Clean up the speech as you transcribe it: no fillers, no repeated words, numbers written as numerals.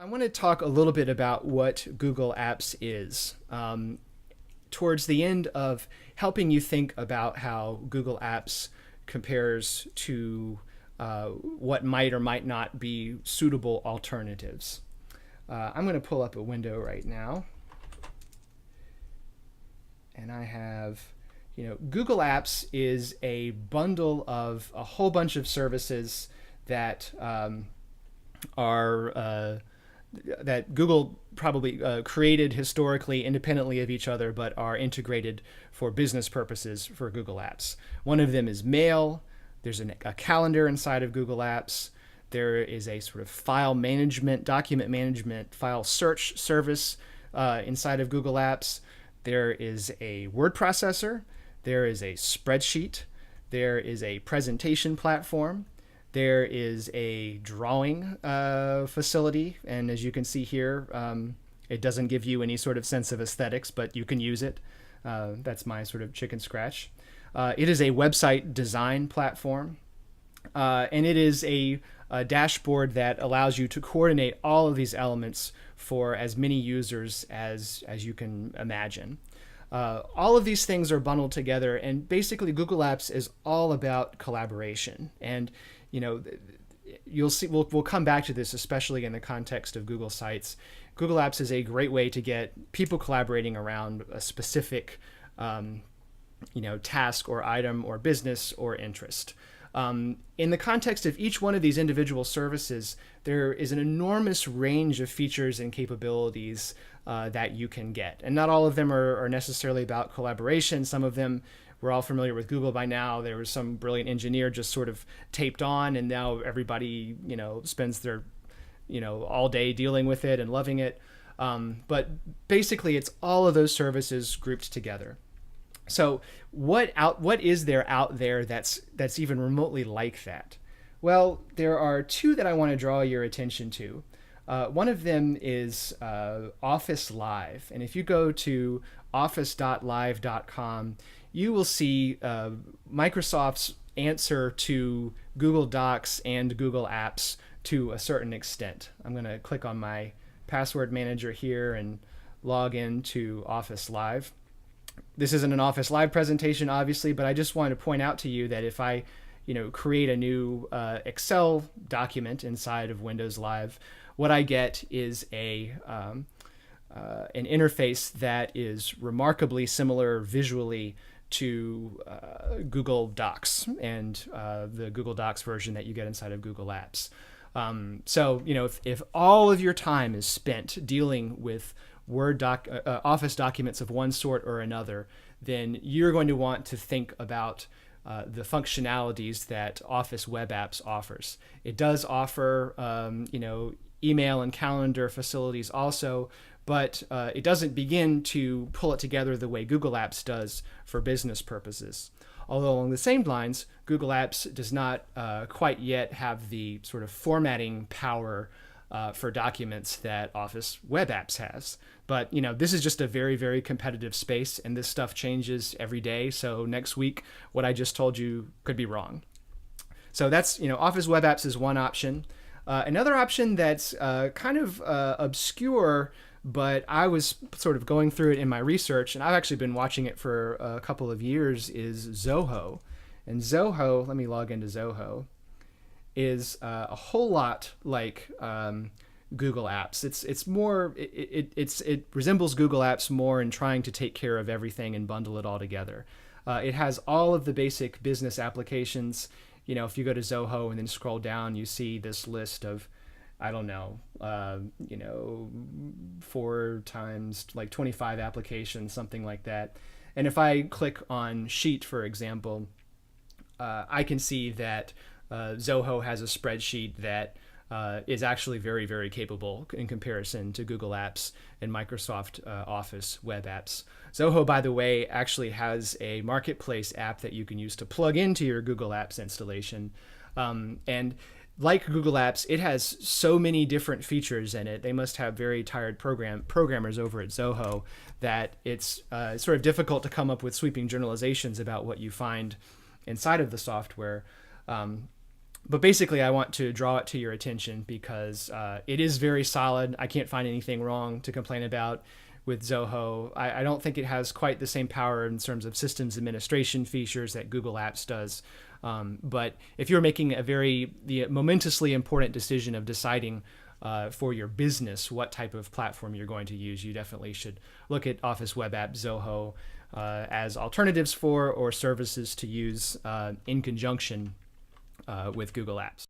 I want to talk a little bit about what Google Apps is. Towards the end of helping you think about how Google Apps compares to what might or might not be suitable alternatives. I'm going to pull up a window right now, and I have, Google Apps is a bundle of a whole bunch of services that are that Google probably created historically independently of each other, but are integrated for business purposes for Google Apps. One of them is Mail. There's a calendar inside of Google Apps. There is a sort of file management, document management, file search service inside of Google Apps. There is a word processor. There is a spreadsheet. There is a presentation platform. There is a drawing facility, and as you can see here, it doesn't give you any sort of sense of aesthetics, but you can use it. That's my sort of chicken scratch. It is a website design platform, and it is a dashboard that allows you to coordinate all of these elements for as many users as you can imagine. All of these things are bundled together, and basically Google Apps is all about collaboration. And you'll see, we'll come back to this, especially in the context of Google Sites. Google Apps is a great way to get people collaborating around a specific, task or item or business or interest. In the context of each one of these individual services, there is an enormous range of features and capabilities that you can get. And not all of them are necessarily about collaboration. Some of them, we're all familiar with Google by now. There was some brilliant engineer just sort of taped on, and now everybody, spends their, all day dealing with it and loving it. But basically, it's all of those services grouped together. So what is there out there that's even remotely like that? Well, there are two that I want to draw your attention to. One of them is Office Live, and if you go to office.live.com, you will see Microsoft's answer to Google Docs and Google Apps to a certain extent. I'm going to click on my password manager here and log into Office Live. This isn't an Office Live presentation, obviously, but I just wanted to point out to you that if I, create a new Excel document inside of Windows Live, what I get is an interface that is remarkably similar visually to Google Docs and the Google Docs version that you get inside of Google Apps. So, if all of your time is spent dealing with Office documents of one sort or another, then you're going to want to think about the functionalities that Office Web Apps offers. It does offer, email and calendar facilities also, but it doesn't begin to pull it together the way Google Apps does for business purposes. Although along the same lines, Google Apps does not quite yet have the sort of formatting power for documents that Office Web Apps has. But, this is just a very, very competitive space, and this stuff changes every day. So next week, what I just told you could be wrong. So that's, Office Web Apps is one option. Another option that's kind of obscure, but I was sort of going through it in my research, and I've actually been watching it for a couple of years, is Zoho. And Zoho, let me log into Zoho, is a whole lot like Google Apps. It resembles Google Apps more in trying to take care of everything and bundle it all together. It has all of the basic business applications. If you go to Zoho and then scroll down, you see this list of, I don't know, 4 times like 25 applications, something like that. And if I click on Sheet, for example, I can see that Zoho has a spreadsheet that is actually very, very capable in comparison to Google Apps and Microsoft Office Web Apps. Zoho, by the way, actually has a marketplace app that you can use to plug into your Google Apps installation. And like Google Apps, it has so many different features in it. They must have very tired programmers over at Zoho that it's sort of difficult to come up with sweeping generalizations about what you find inside of the software. But basically, I want to draw it to your attention because it is very solid. I can't find anything wrong to complain about with Zoho. I don't think it has quite the same power in terms of systems administration features that Google Apps does. But if you're making the momentously important decision of deciding for your business what type of platform you're going to use, you definitely should look at Office Web App, Zoho as alternatives for or services to use in conjunction with Google Apps.